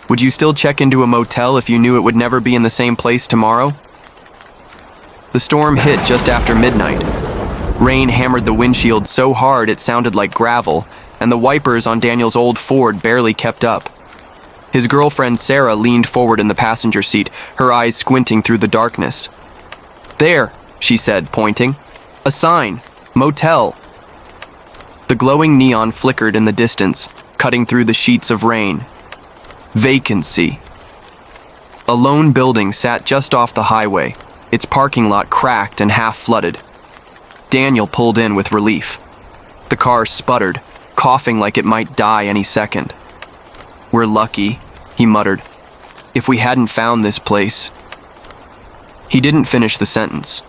Would you still check into a motel if you knew it would never be in the same place tomorrow? The storm hit just after midnight. Rain hammered the windshield so hard it sounded like gravel, and the wipers on Daniel's old Ford barely kept up. His girlfriend Sarah leaned forward in the passenger seat, her eyes squinting through the darkness. "There," she said, pointing. "A sign. Motel." The glowing neon flickered in the distance, cutting through the sheets of rain. Vacancy. A lone building sat just off the highway, its parking lot cracked and half flooded. Daniel pulled in with relief. The car sputtered, coughing like it might die any second. "We're lucky," he muttered. "If we hadn't found this place." He didn't finish the sentence.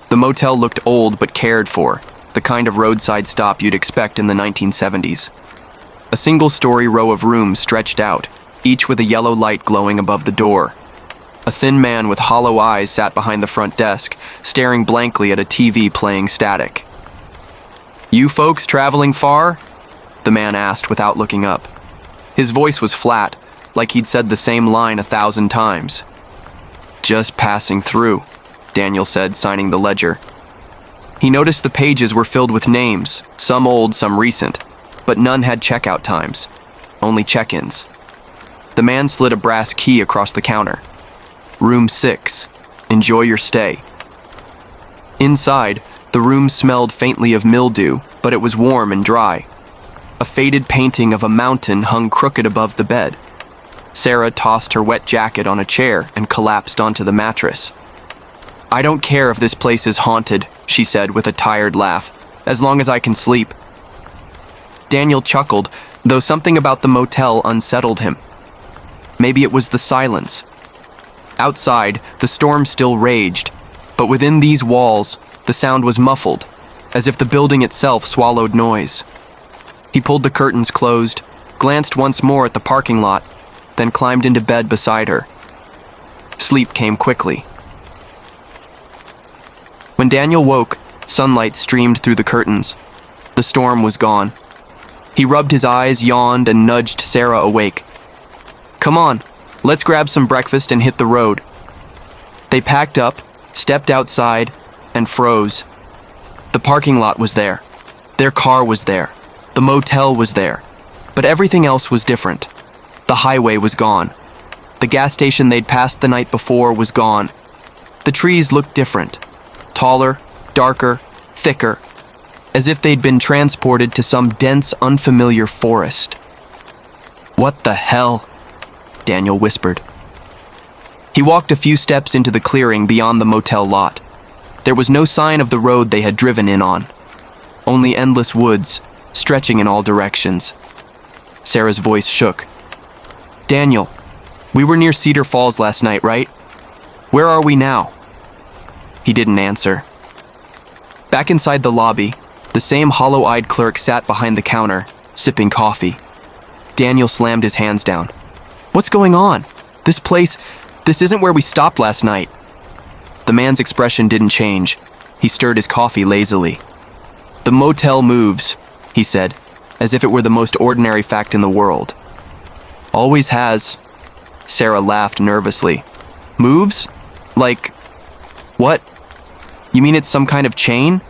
The motel looked old but cared for, the kind of roadside stop you'd expect in the 1970s. A single-story row of rooms stretched out, each with a yellow light glowing above the door. A thin man with hollow eyes sat behind the front desk, staring blankly at a TV playing static. "You folks traveling far?" the man asked without looking up. His voice was flat, like he'd said the same line 1,000 times. "Just passing through," Daniel said, signing the ledger. He noticed the pages were filled with names, some old, some recent, but none had checkout times, only check-ins. The man slid a brass key across the counter. "Room 6. Enjoy your stay." Inside, the room smelled faintly of mildew, but it was warm and dry. A faded painting of a mountain hung crooked above the bed. Sarah tossed her wet jacket on a chair and collapsed onto the mattress. "I don't care if this place is haunted," she said with a tired laugh, "as long as I can sleep." Daniel chuckled, though something about the motel unsettled him. Maybe it was the silence. Outside, the storm still raged, but within these walls, the sound was muffled, as if the building itself swallowed noise. He pulled the curtains closed, glanced once more at the parking lot, then climbed into bed beside her. Sleep came quickly. When Daniel woke, sunlight streamed through the curtains. The storm was gone. He rubbed his eyes, yawned, and nudged Sarah awake. "Come on, let's grab some breakfast and hit the road." They packed up, stepped outside, and froze. The parking lot was there. Their car was there. The motel was there. But everything else was different. The highway was gone. The gas station they'd passed the night before was gone. The trees looked different. Taller, darker, thicker, as if they'd been transported to some dense, unfamiliar forest. "What the hell?" Daniel whispered. He walked a few steps into the clearing beyond the motel lot. There was no sign of the road they had driven in on. Only endless woods, stretching in all directions. Sarah's voice shook. "Daniel, we were near Cedar Falls last night, right? Where are we now?" He didn't answer. Back inside the lobby, the same hollow-eyed clerk sat behind the counter, sipping coffee. Daniel slammed his hands down. "What's going on? This isn't where we stopped last night." The man's expression didn't change. He stirred his coffee lazily. "The motel moves," he said, as if it were the most ordinary fact in the world. "Always has." Sarah laughed nervously. "Moves? Like, what? You mean it's some kind of chain?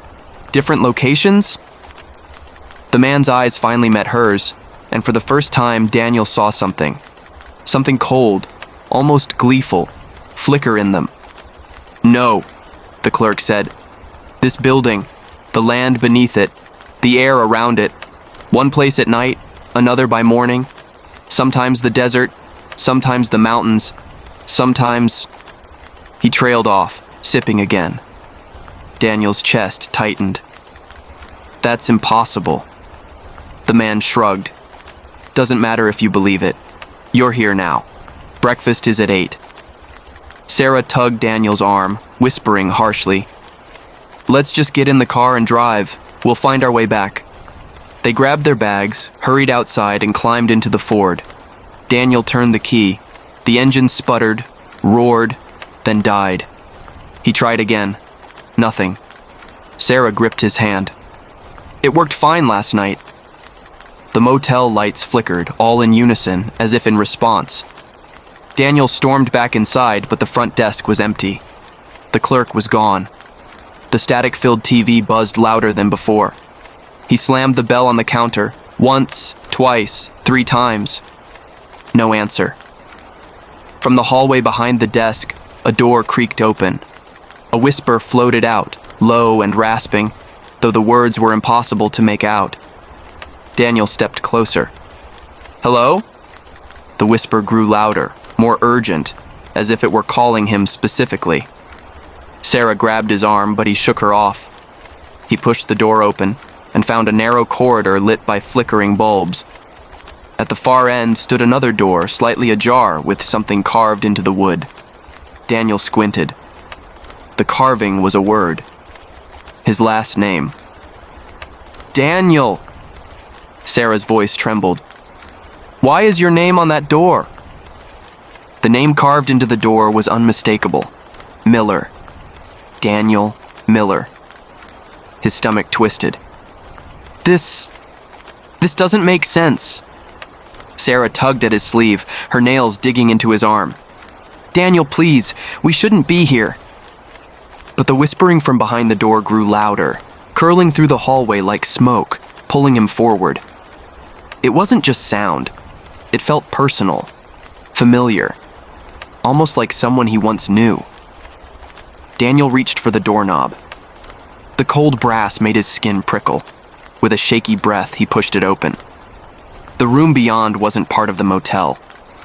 Different locations?" The man's eyes finally met hers, and for the first time, Daniel saw something. Something cold, almost gleeful, flicker in them. "No," the clerk said. "This building, the land beneath it, the air around it, one place at night, another by morning, sometimes the desert, sometimes the mountains, sometimes..." He trailed off, sipping again. Daniel's chest tightened. "That's impossible." The man shrugged. "Doesn't matter if you believe it. You're here now. Breakfast is at 8. Sarah tugged Daniel's arm, whispering harshly, "Let's just get in the car and drive. We'll find our way back." They grabbed their bags, hurried outside, and climbed into the Ford. Daniel turned the key. The engine sputtered, roared, then died. He tried again. Nothing. Sarah gripped his hand. "It worked fine last night." The motel lights flickered, all in unison, as if in response. Daniel stormed back inside, but the front desk was empty. The clerk was gone. The static-filled TV buzzed louder than before. He slammed the bell on the counter, once, twice, 3 times. No answer. From the hallway behind the desk, a door creaked open. A whisper floated out, low and rasping, though the words were impossible to make out. Daniel stepped closer. "Hello?" The whisper grew louder, more urgent, as if it were calling him specifically. Sarah grabbed his arm, but he shook her off. He pushed the door open and found a narrow corridor lit by flickering bulbs. At the far end stood another door, slightly ajar, with something carved into the wood. Daniel squinted. The carving was a word. His last name. "Daniel!" Sarah's voice trembled. "Why is your name on that door?" The name carved into the door was unmistakable. Miller. Daniel Miller. His stomach twisted. This doesn't make sense." Sarah tugged at his sleeve, her nails digging into his arm. "Daniel, please, we shouldn't be here." But the whispering from behind the door grew louder, curling through the hallway like smoke, pulling him forward. It wasn't just sound. It felt personal, familiar, almost like someone he once knew. Daniel reached for the doorknob. The cold brass made his skin prickle. With a shaky breath, he pushed it open. The room beyond wasn't part of the motel.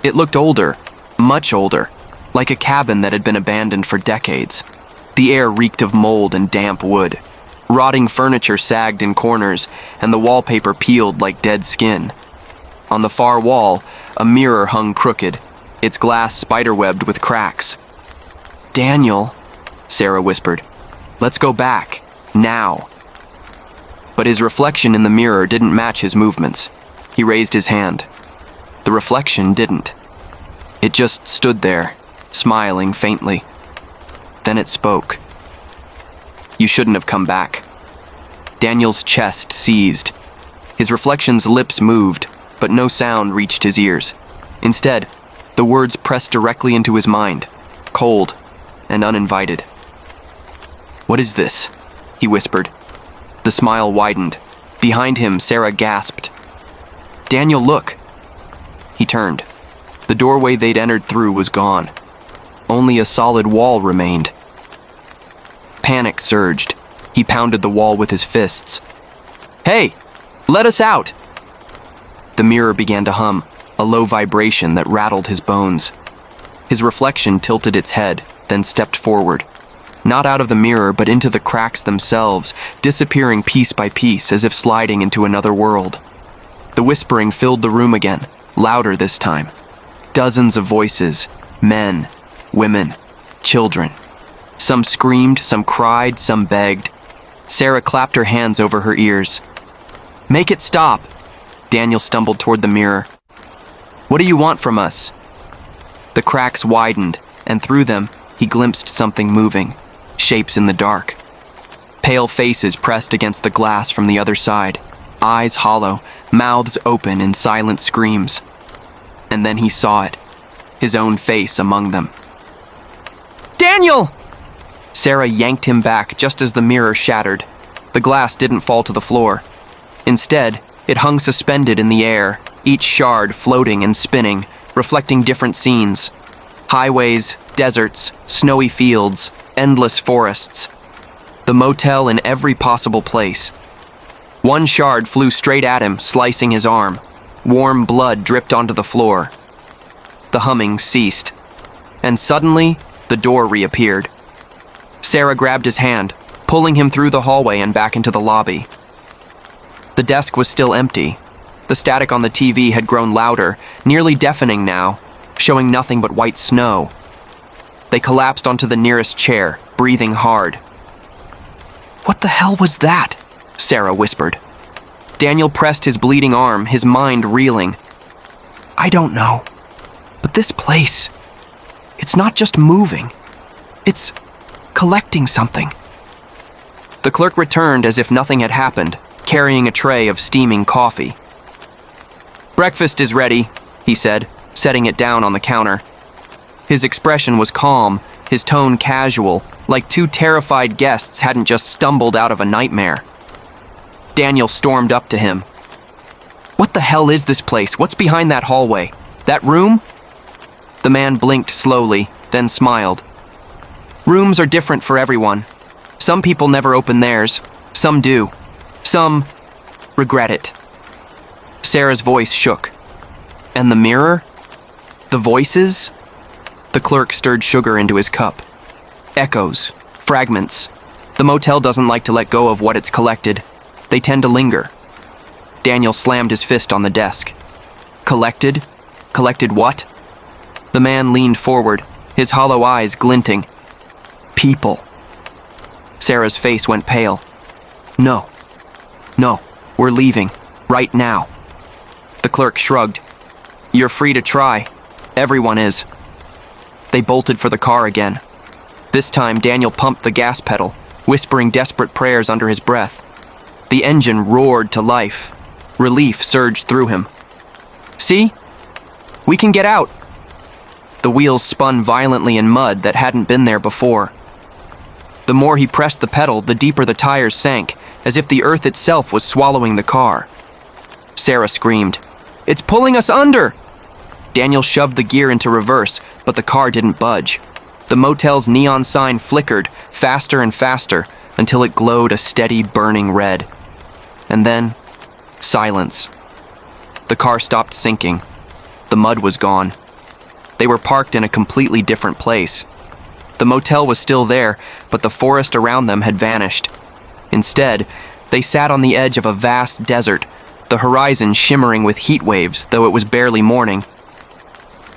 It looked older, much older, like a cabin that had been abandoned for decades. The air reeked of mold and damp wood. Rotting furniture sagged in corners, and the wallpaper peeled like dead skin. On the far wall, a mirror hung crooked, its glass spiderwebbed with cracks. "Daniel," Sarah whispered, "let's go back, now." But his reflection in the mirror didn't match his movements. He raised his hand. The reflection didn't. It just stood there, smiling faintly. Then it spoke. "You shouldn't have come back." Daniel's chest seized. His reflection's lips moved, but no sound reached his ears. Instead, the words pressed directly into his mind, cold and uninvited. "What is this?" he whispered. The smile widened. Behind him, Sarah gasped. "Daniel, look." He turned. The doorway they'd entered through was gone. Only a solid wall remained. Panic surged. He pounded the wall with his fists. "Hey, let us out!" The mirror began to hum, a low vibration that rattled his bones. His reflection tilted its head, then stepped forward. Not out of the mirror, but into the cracks themselves, disappearing piece by piece as if sliding into another world. The whispering filled the room again, louder this time. Dozens of voices, men, women, children. Some screamed, some cried, some begged. Sarah clapped her hands over her ears. "Make it stop!" Daniel stumbled toward the mirror. "What do you want from us?" The cracks widened, and through them, he glimpsed something moving. Shapes in the dark. Pale faces pressed against the glass from the other side, eyes hollow, mouths open in silent screams. And then he saw it, his own face among them. "Daniel!" Sarah yanked him back just as the mirror shattered. The glass didn't fall to the floor. Instead, it hung suspended in the air, each shard floating and spinning, reflecting different scenes. Highways, deserts, snowy fields, endless forests. The motel in every possible place. One shard flew straight at him, slicing his arm. Warm blood dripped onto the floor. The humming ceased. And suddenly, the door reappeared. Sarah grabbed his hand, pulling him through the hallway and back into the lobby. The desk was still empty. The static on the TV had grown louder, nearly deafening now, showing nothing but white snow. They collapsed onto the nearest chair, breathing hard. "What the hell was that?" Sarah whispered. Daniel pressed his bleeding arm, his mind reeling. "I don't know. But this place, it's not just moving. It's collecting something." The clerk returned as if nothing had happened, carrying a tray of steaming coffee. "Breakfast is ready," he said, setting it down on the counter. His expression was calm, his tone casual, like two terrified guests hadn't just stumbled out of a nightmare. Daniel stormed up to him. "What the hell is this place? What's behind that hallway? That room?" The man blinked slowly, then smiled. "Rooms are different for everyone. Some people never open theirs. Some do. Some regret it." Sarah's voice shook. "And the mirror? The voices?" The clerk stirred sugar into his cup. "Echoes. Fragments. The motel doesn't like to let go of what it's collected. They tend to linger." Daniel slammed his fist on the desk. "Collected? Collected what?" The man leaned forward, his hollow eyes glinting. "People." Sarah's face went pale. No, we're leaving. Right now." The clerk shrugged. "You're free to try. Everyone is." They bolted for the car again. This time, Daniel pumped the gas pedal, whispering desperate prayers under his breath. The engine roared to life. Relief surged through him. "See? We can get out." The wheels spun violently in mud that hadn't been there before. The more he pressed the pedal, the deeper the tires sank, as if the earth itself was swallowing the car. Sarah screamed, "It's pulling us under!" Daniel shoved the gear into reverse, but the car didn't budge. The motel's neon sign flickered, faster and faster, until it glowed a steady, burning red. And then, silence. The car stopped sinking. The mud was gone. They were parked in a completely different place. The motel was still there, but the forest around them had vanished. Instead, they sat on the edge of a vast desert, the horizon shimmering with heat waves, though it was barely morning.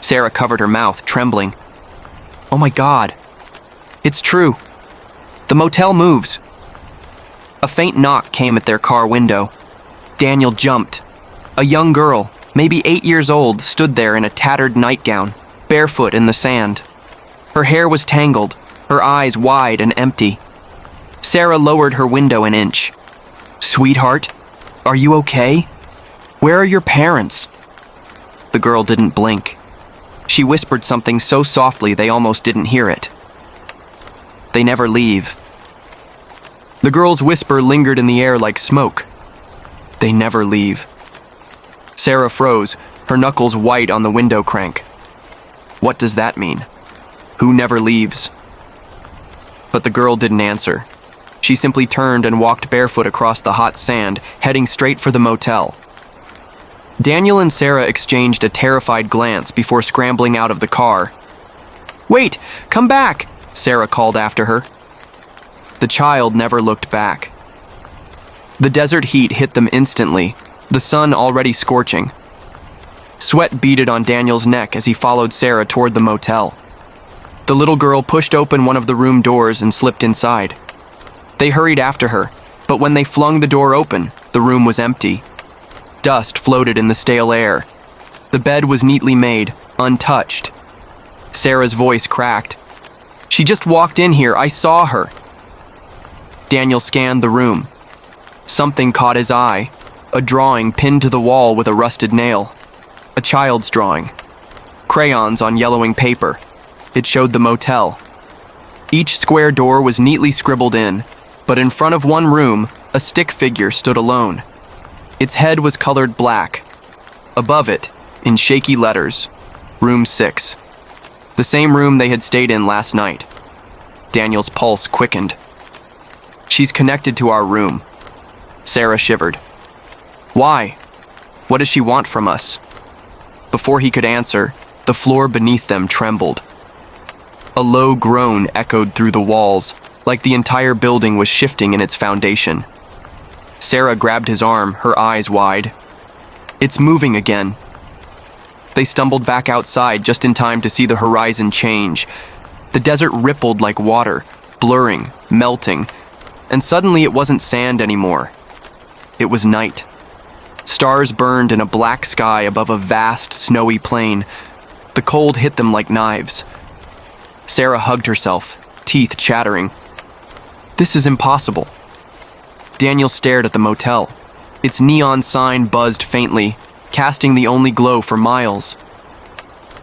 Sarah covered her mouth, trembling. "Oh my God. It's true. The motel moves." A faint knock came at their car window. Daniel jumped. A young girl, maybe 8 years old, stood there in a tattered nightgown, barefoot in the sand. Her hair was tangled, her eyes wide and empty. Sarah lowered her window an inch. "Sweetheart, are you okay? Where are your parents?" The girl didn't blink. She whispered something so softly they almost didn't hear it. "They never leave." The girl's whisper lingered in the air like smoke. "They never leave." Sarah froze, her knuckles white on the window crank. What does that mean? Who never leaves? But the girl didn't answer. She simply turned and walked barefoot across the hot sand, heading straight for the motel. Daniel and Sarah exchanged a terrified glance before scrambling out of the car. "Wait! Come back!" Sarah called after her. The child never looked back. The desert heat hit them instantly, the sun already scorching. Sweat beaded on Daniel's neck as he followed Sarah toward the motel. The little girl pushed open one of the room doors and slipped inside. They hurried after her, but when they flung the door open, the room was empty. Dust floated in the stale air. The bed was neatly made, untouched. Sarah's voice cracked. "She just walked in here. I saw her." Daniel scanned the room. Something caught his eye, a drawing pinned to the wall with a rusted nail. A child's drawing. Crayons on yellowing paper. It showed the motel. Each square door was neatly scribbled in, but in front of one room, a stick figure stood alone. Its head was colored black. Above it, in shaky letters, Room 6. The same room they had stayed in last night. Daniel's pulse quickened. "She's connected to our room." Sarah shivered. "Why? What does she want from us?" Before he could answer, the floor beneath them trembled. A low groan echoed through the walls, like the entire building was shifting in its foundation. Sarah grabbed his arm, her eyes wide. "It's moving again." They stumbled back outside just in time to see the horizon change. The desert rippled like water, blurring, melting, and suddenly it wasn't sand anymore. It was night. Stars burned in a black sky above a vast, snowy plain. The cold hit them like knives. Sarah hugged herself, teeth chattering. This is impossible. Daniel stared at the motel. Its neon sign buzzed faintly, casting the only glow for miles.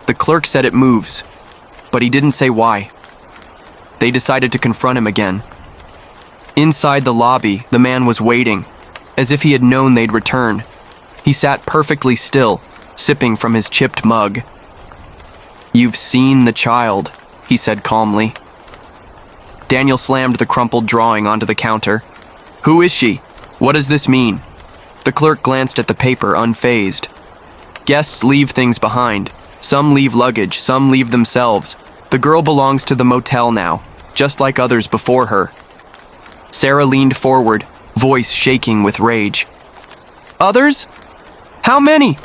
The clerk said it moves. but he didn't say why. They decided to confront him again. Inside the lobby, the man was waiting, as if he had known they'd return. He sat perfectly still, sipping from his chipped mug. "You've seen the child," he said calmly. Daniel slammed the crumpled drawing onto the counter. "Who is she? What does this mean?" The clerk glanced at the paper, unfazed. "Guests leave things behind. Some leave luggage, some leave themselves. The girl belongs to the motel now, just like others before her." Sarah leaned forward, voice shaking with rage. "Others? How many?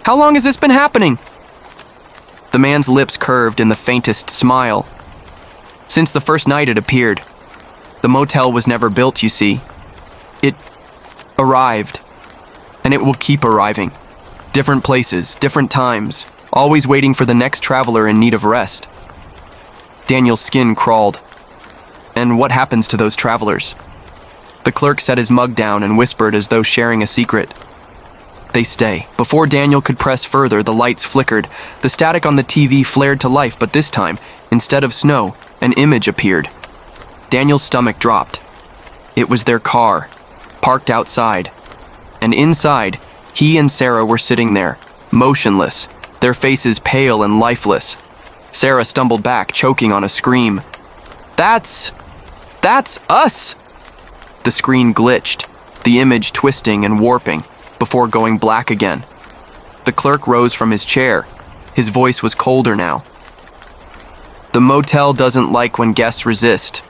How long has this been happening?" The man's lips curved in the faintest smile. "Since the first night it appeared. The motel was never built, you see. It arrived, and it will keep arriving. Different places, different times, always waiting for the next traveler in need of rest." Daniel's skin crawled. "And what happens to those travelers?" The clerk set his mug down and whispered as though sharing a secret. "They stay." Before Daniel could press further, the lights flickered. The static on the TV flared to life, but this time, instead of snow, an image appeared. Daniel's stomach dropped. It was their car, parked outside. And inside, he and Sarah were sitting there, motionless, their faces pale and lifeless. Sarah stumbled back, choking on a scream. That's us!" The screen glitched, the image twisting and warping, before going black again. The clerk rose from his chair. His voice was colder now. "The motel doesn't like when guests resist."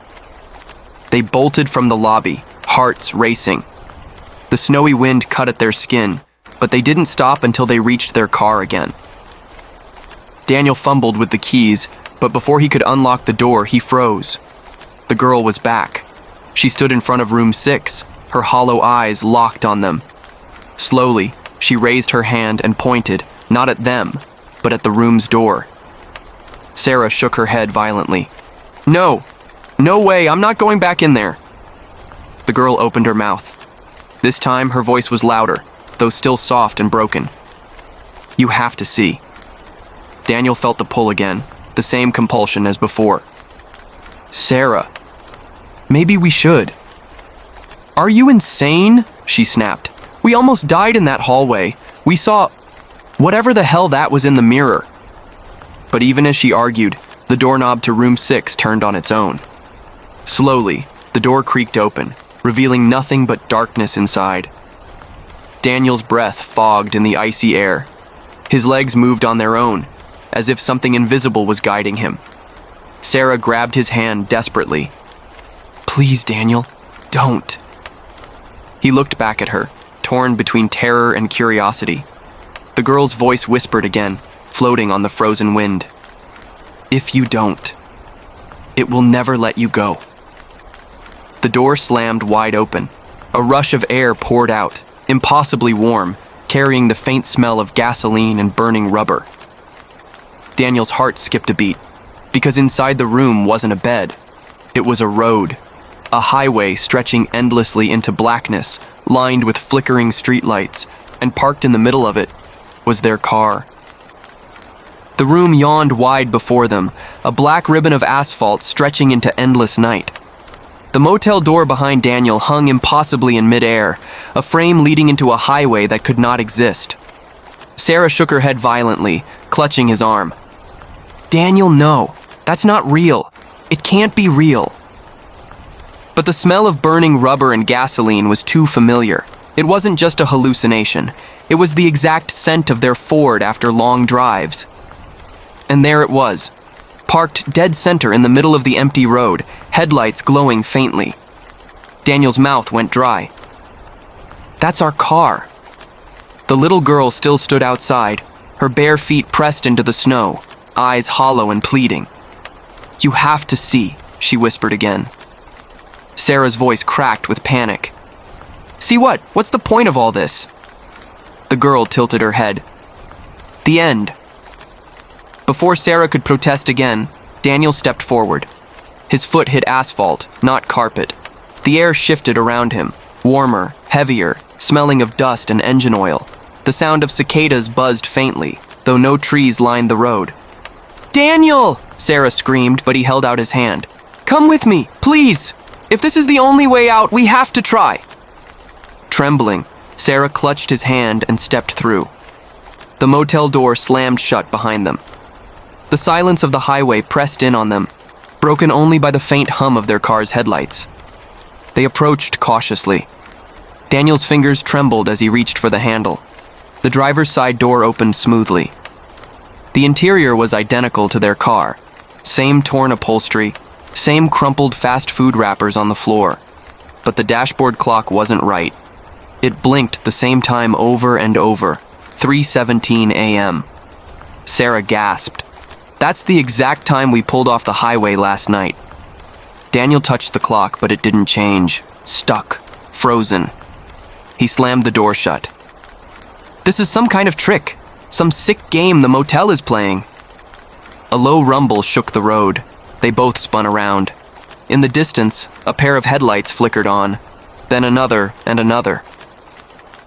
They bolted from the lobby, hearts racing. The snowy wind cut at their skin, but they didn't stop until they reached their car again. Daniel fumbled with the keys, but before he could unlock the door, he froze. The girl was back. She stood in front of room 6, her hollow eyes locked on them. Slowly, she raised her hand and pointed, not at them, but at the room's door. Sarah shook her head violently. "No! No way, I'm not going back in there!" The girl opened her mouth. This time, her voice was louder, though still soft and broken. "You have to see." Daniel felt the pull again, the same compulsion as before. "Sarah, maybe we should." "Are you insane?" she snapped. "We almost died in that hallway. We saw whatever the hell that was in the mirror." But even as she argued, the doorknob to room 6 turned on its own. Slowly, the door creaked open, revealing nothing but darkness inside. Daniel's breath fogged in the icy air. His legs moved on their own, as if something invisible was guiding him. Sarah grabbed his hand desperately. "Please, Daniel, don't." He looked back at her, torn between terror and curiosity. The girl's voice whispered again, floating on the frozen wind. "If you don't, it will never let you go." The door slammed wide open. A rush of air poured out, impossibly warm, carrying the faint smell of gasoline and burning rubber. Daniel's heart skipped a beat, because inside the room wasn't a bed. It was a road, a highway stretching endlessly into blackness, lined with flickering streetlights, and parked in the middle of it was their car. The room yawned wide before them, a black ribbon of asphalt stretching into endless night. The motel door behind Daniel hung impossibly in midair, a frame leading into a highway that could not exist. Sarah shook her head violently, clutching his arm. "Daniel, no, that's not real. It can't be real." But the smell of burning rubber and gasoline was too familiar. It wasn't just a hallucination. It was the exact scent of their Ford after long drives. And there it was, parked dead center in the middle of the empty road, headlights glowing faintly. Daniel's mouth went dry. "That's our car." The little girl still stood outside, her bare feet pressed into the snow, eyes hollow and pleading. "You have to see," she whispered again. Sarah's voice cracked with panic. "See what? What's the point of all this?" The girl tilted her head. "The end." Before Sarah could protest again, Daniel stepped forward. His foot hit asphalt, not carpet. The air shifted around him, warmer, heavier, smelling of dust and engine oil. The sound of cicadas buzzed faintly, though no trees lined the road. Daniel! Sarah screamed, but he held out his hand. Come with me, please! If this is the only way out, we have to try. Trembling, Sarah clutched his hand and stepped through. The motel door slammed shut behind them. The silence of the highway pressed in on them, broken only by the faint hum of their car's headlights. They approached cautiously. Daniel's fingers trembled as he reached for the handle. The driver's side door opened smoothly. The interior was identical to their car. Same torn upholstery, same crumpled fast food wrappers on the floor. But the dashboard clock wasn't right. It blinked the same time over and over, 3:17 a.m. Sarah gasped. That's the exact time we pulled off the highway last night. Daniel touched the clock, but it didn't change. Stuck. Frozen. He slammed the door shut. This is some kind of trick. Some sick game the motel is playing. A low rumble shook the road. They both spun around. In the distance, a pair of headlights flickered on. Then another and another.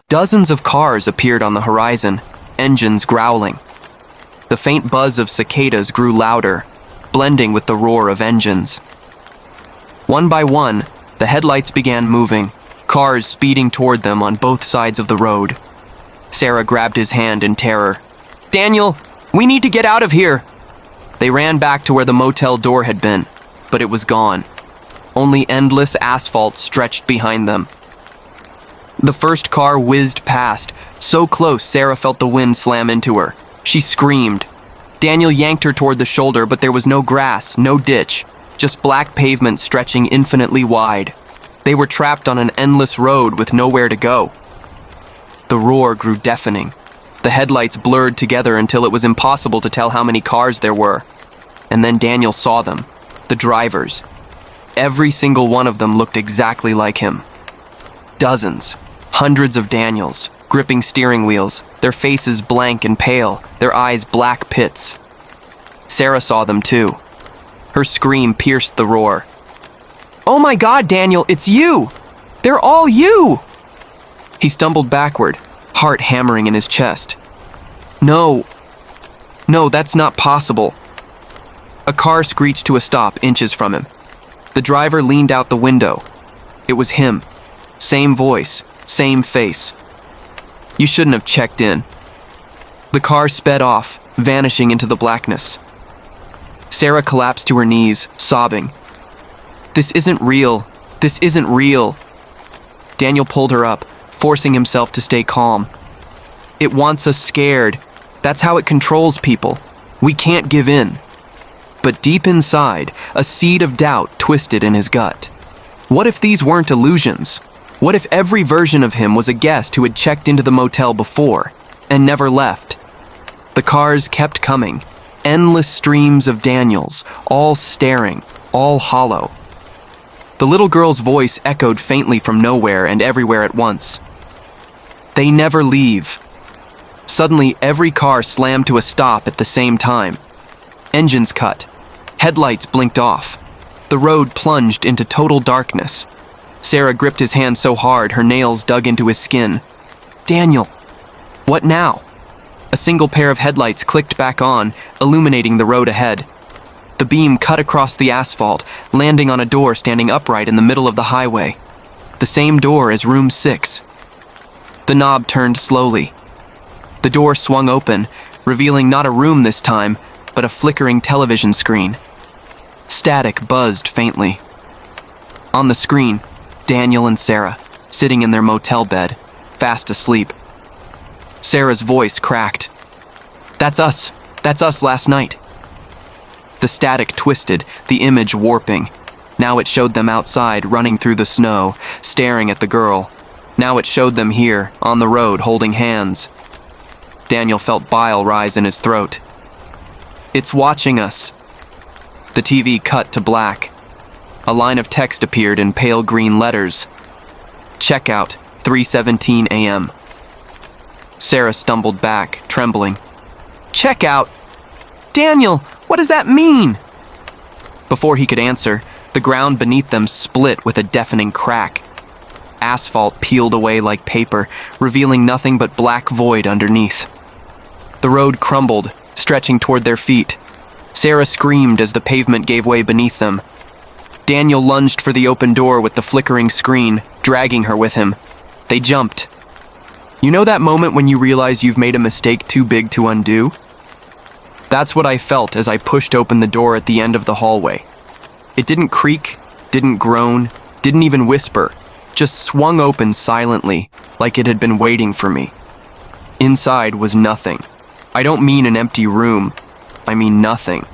Dozens of cars appeared on the horizon, engines growling. The faint buzz of cicadas grew louder, blending with the roar of engines. One by one, the headlights began moving, cars speeding toward them on both sides of the road. Sarah grabbed his hand in terror. Daniel, we need to get out of here! They ran back to where the motel door had been, but it was gone. Only endless asphalt stretched behind them. The first car whizzed past, so close Sarah felt the wind slam into her. She screamed. Daniel yanked her toward the shoulder, but there was no grass, no ditch, just black pavement stretching infinitely wide. They were trapped on an endless road with nowhere to go. The roar grew deafening. The headlights blurred together until it was impossible to tell how many cars there were. And then Daniel saw them, the drivers. Every single one of them looked exactly like him. Dozens, hundreds of Daniels, gripping steering wheels, their faces blank and pale, their eyes black pits. Sarah saw them too. Her scream pierced the roar. Oh my God, Daniel, it's you! They're all you! He stumbled backward, heart hammering in his chest. No, that's not possible. A car screeched to a stop inches from him. The driver leaned out the window. It was him. Same voice, same face. You shouldn't have checked in. The car sped off, vanishing into the blackness. Sarah collapsed to her knees, sobbing. This isn't real. This isn't real. Daniel pulled her up, forcing himself to stay calm. It wants us scared. That's how it controls people. We can't give in. But deep inside, a seed of doubt twisted in his gut. What if these weren't illusions? What if every version of him was a guest who had checked into the motel before and never left? The cars kept coming, endless streams of Daniels, all staring, all hollow. The little girl's voice echoed faintly from nowhere and everywhere at once. They never leave. Suddenly, every car slammed to a stop at the same time. Engines cut. Headlights blinked off. The road plunged into total darkness. Sarah gripped his hand so hard her nails dug into his skin. Daniel, what now? A single pair of headlights clicked back on, illuminating the road ahead. The beam cut across the asphalt, landing on a door standing upright in the middle of the highway. The same door as room 6. The knob turned slowly. The door swung open, revealing not a room this time, but a flickering television screen. Static buzzed faintly. On the screen, Daniel and Sarah, sitting in their motel bed, fast asleep. Sarah's voice cracked. That's us last night. The static twisted, the image warping. Now it showed them outside, running through the snow, staring at the girl. Now it showed them here, on the road, holding hands. Daniel felt bile rise in his throat. It's watching us. The TV cut to black. A line of text appeared in pale green letters. Checkout, 3:17 a.m. Sarah stumbled back, trembling. Checkout? Daniel, what does that mean? Before he could answer, the ground beneath them split with a deafening crack. Asphalt peeled away like paper, revealing nothing but black void underneath. The road crumbled, stretching toward their feet. Sarah screamed as the pavement gave way beneath them. Daniel lunged for the open door with the flickering screen, dragging her with him. They jumped. You know that moment when you realize you've made a mistake too big to undo? That's what I felt as I pushed open the door at the end of the hallway. It didn't creak, didn't groan, didn't even whisper, just swung open silently, like it had been waiting for me. Inside was nothing. I don't mean an empty room, I mean nothing.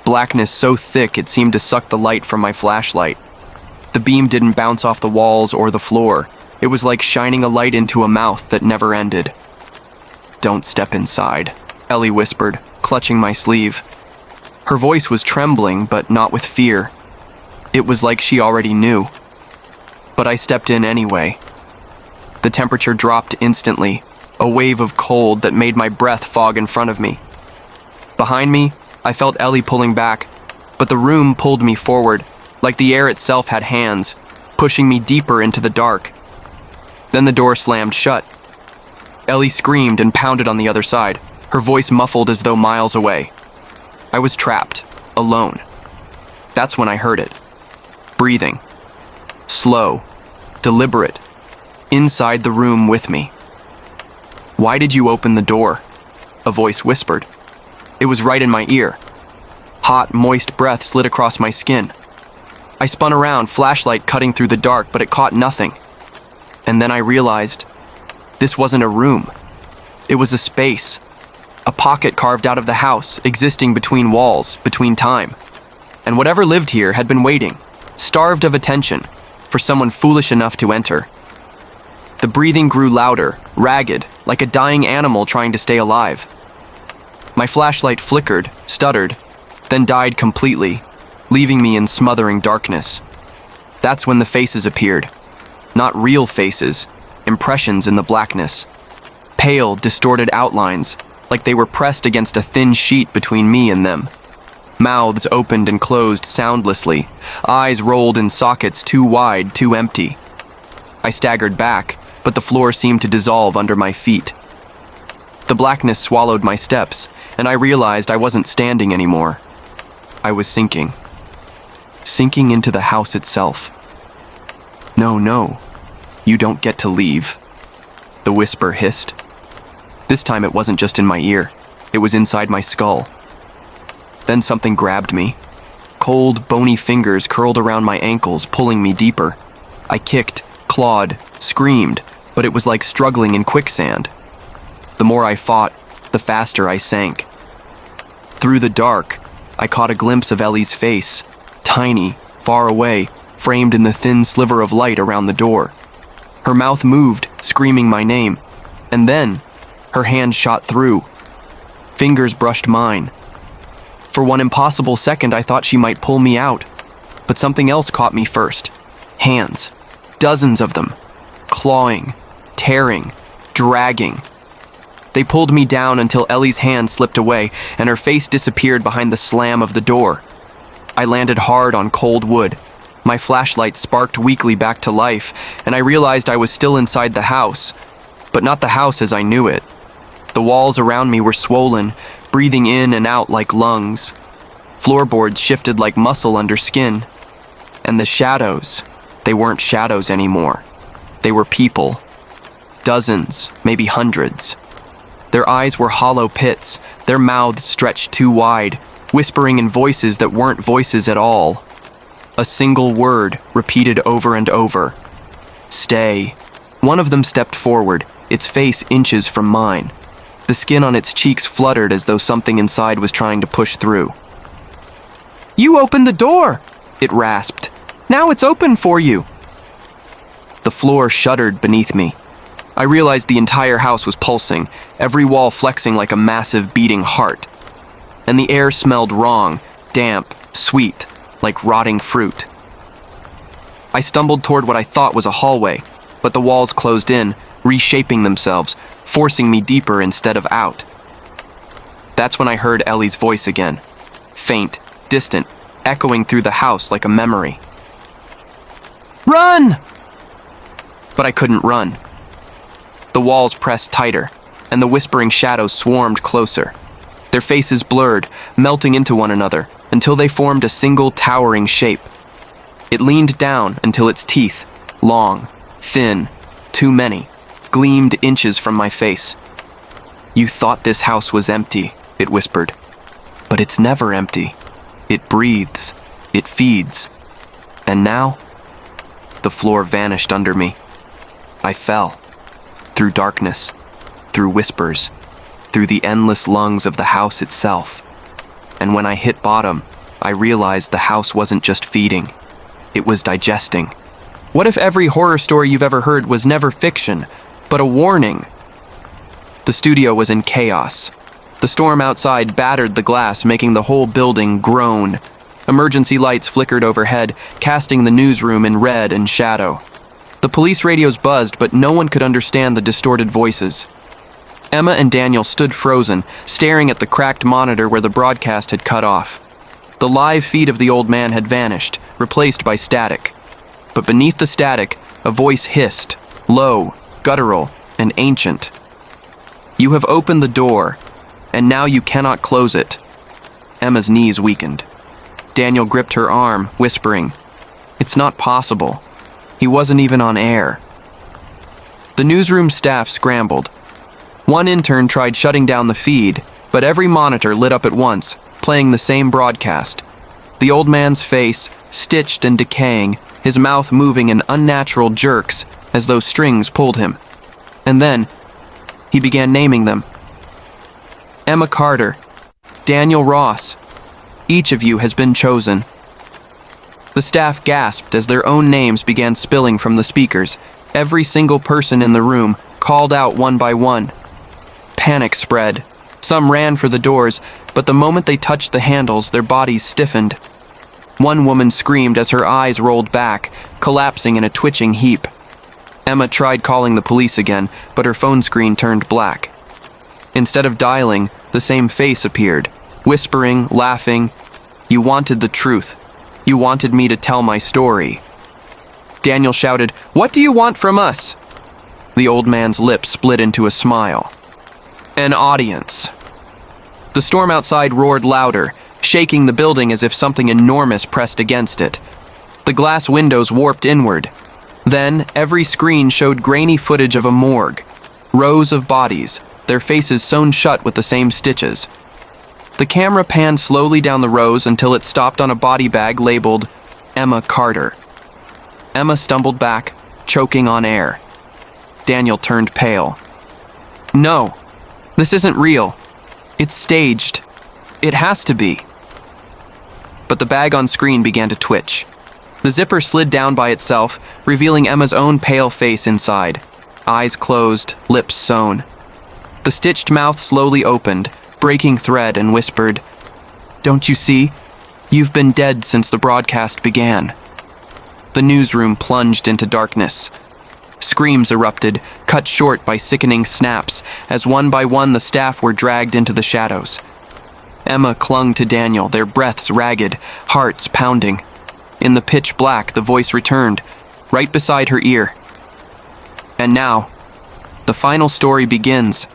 Blackness so thick it seemed to suck the light from my flashlight. The beam didn't bounce off the walls or the floor. It was like shining a light into a mouth that never ended. "Don't step inside," Ellie whispered, clutching my sleeve. Her voice was trembling, but not with fear. It was like she already knew. But I stepped in anyway. The temperature dropped instantly, a wave of cold that made my breath fog in front of me. Behind me, I felt Ellie pulling back, but the room pulled me forward, like the air itself had hands, pushing me deeper into the dark. Then the door slammed shut. Ellie screamed and pounded on the other side, her voice muffled as though miles away. I was trapped, alone. That's when I heard it. Breathing. Slow, deliberate, inside the room with me. "Why did you open the door?" a voice whispered. It was right in my ear. Hot, moist breath slid across my skin. I spun around, flashlight cutting through the dark, but it caught nothing. And then I realized this wasn't a room. It was a space. A pocket carved out of the house, existing between walls, between time. And whatever lived here had been waiting, starved of attention, for someone foolish enough to enter. The breathing grew louder, ragged, like a dying animal trying to stay alive. My flashlight flickered, stuttered, then died completely, leaving me in smothering darkness. That's when the faces appeared. Not real faces, impressions in the blackness. Pale, distorted outlines, like they were pressed against a thin sheet between me and them. Mouths opened and closed soundlessly, eyes rolled in sockets too wide, too empty. I staggered back, but the floor seemed to dissolve under my feet. The blackness swallowed my steps, and I realized I wasn't standing anymore. I was sinking. Sinking into the house itself. No, you don't get to leave," the whisper hissed. This time it wasn't just in my ear, it was inside my skull. Then something grabbed me. Cold, bony fingers curled around my ankles, pulling me deeper. I kicked, clawed, screamed, but it was like struggling in quicksand. The more I fought, the faster I sank. Through the dark, I caught a glimpse of Ellie's face, tiny, far away, framed in the thin sliver of light around the door. Her mouth moved, screaming my name, and then her hand shot through. Fingers brushed mine. For one impossible second, I thought she might pull me out, but something else caught me first. Hands. Dozens of them. Clawing, tearing, dragging. They pulled me down until Ellie's hand slipped away and her face disappeared behind the slam of the door. I landed hard on cold wood. My flashlight sparked weakly back to life, and I realized I was still inside the house, but not the house as I knew it. The walls around me were swollen, breathing in and out like lungs. Floorboards shifted like muscle under skin. And the shadows, they weren't shadows anymore. They were people. Dozens, maybe hundreds. Their eyes were hollow pits, their mouths stretched too wide, whispering in voices that weren't voices at all. A single word repeated over and over. Stay. One of them stepped forward, its face inches from mine. The skin on its cheeks fluttered as though something inside was trying to push through. "You opened the door!" it rasped. "Now it's open for you!" The floor shuddered beneath me. I realized the entire house was pulsing, every wall flexing like a massive beating heart. And the air smelled wrong, damp, sweet, like rotting fruit. I stumbled toward what I thought was a hallway, but the walls closed in, reshaping themselves, forcing me deeper instead of out. That's when I heard Ellie's voice again, faint, distant, echoing through the house like a memory. "Run!" But I couldn't run. The walls pressed tighter, and the whispering shadows swarmed closer. their faces blurred, melting into one another, until they formed a single towering shape. It leaned down until its teeth, long, thin, too many, gleamed inches from my face. "You thought this house was empty," it whispered. "But it's never empty. It breathes. It feeds. And now?" The floor vanished under me. I fell. Through darkness. Through whispers. Through the endless lungs of the house itself. And when I hit bottom, I realized the house wasn't just feeding. It was digesting. What if every horror story you've ever heard was never fiction, but a warning? The studio was in chaos. The storm outside battered the glass, making the whole building groan. Emergency lights flickered overhead, casting the newsroom in red and shadow. The police radios buzzed, but no one could understand the distorted voices. Emma and Daniel stood frozen, staring at the cracked monitor where the broadcast had cut off. The live feed of the old man had vanished, replaced by static. But beneath the static, a voice hissed, low, guttural, and ancient. "You have opened the door, and now you cannot close it." Emma's knees weakened. Daniel gripped her arm, whispering, "It's not possible. He wasn't even on air." The newsroom staff scrambled. One intern tried shutting down the feed, but every monitor lit up at once, playing the same broadcast. The old man's face, stitched and decaying, his mouth moving in unnatural jerks as though strings pulled him. And then, he began naming them. "Emma Carter, Daniel Ross, each of you has been chosen." The staff gasped as their own names began spilling from the speakers. Every single person in the room called out one by one. Panic spread. Some ran for the doors, but the moment they touched the handles, their bodies stiffened. One woman screamed as her eyes rolled back, collapsing in a twitching heap. Emma tried calling the police again, but her phone screen turned black. Instead of dialing, the same face appeared, whispering, laughing. "You wanted the truth. You wanted me to tell my story." Daniel shouted, "What do you want from us?" The old man's lips split into a smile. "An audience." The storm outside roared louder, shaking the building as if something enormous pressed against it. The glass windows warped inward. Then, every screen showed grainy footage of a morgue. Rows of bodies, their faces sewn shut with the same stitches. The camera panned slowly down the rows until it stopped on a body bag labeled Emma Carter. Emma stumbled back, choking on air. Daniel turned pale. "No, this isn't real. It's staged. It has to be." But the bag on screen began to twitch. The zipper slid down by itself, revealing Emma's own pale face inside. Eyes closed, lips sewn. The stitched mouth slowly opened, breaking thread, and whispered, "Don't you see? You've been dead since the broadcast began." The newsroom plunged into darkness. Screams erupted, cut short by sickening snaps, as one by one the staff were dragged into the shadows. Emma clung to Daniel, their breaths ragged, hearts pounding. In the pitch black, the voice returned, right beside her ear. "And now, the final story begins."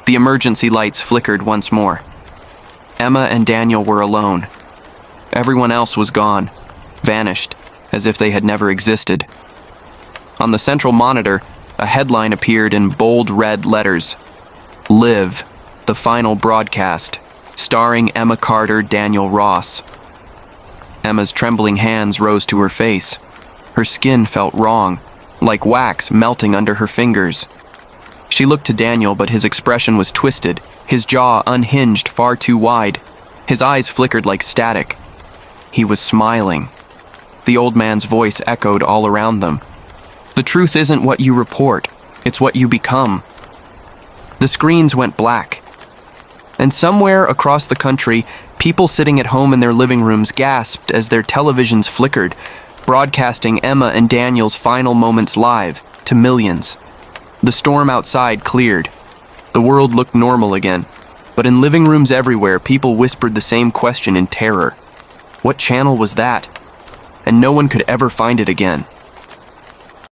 The emergency lights flickered once more. Emma and Daniel were alone. Everyone else was gone, vanished, as if they had never existed. On the central monitor, a headline appeared in bold red letters. "Live, the final broadcast, starring Emma Carter, Daniel Ross." Emma's trembling hands rose to her face. Her skin felt wrong, like wax melting under her fingers. She looked to Daniel, but his expression was twisted, his jaw unhinged far too wide. His eyes flickered like static. He was smiling. The old man's voice echoed all around them. "The truth isn't what you report, it's what you become." The screens went black. And somewhere across the country, people sitting at home in their living rooms gasped as their televisions flickered, broadcasting Emma and Daniel's final moments live to millions. The storm outside cleared. The world looked normal again, but in living rooms everywhere, people whispered the same question in terror. What channel was that? And no one could ever find it again.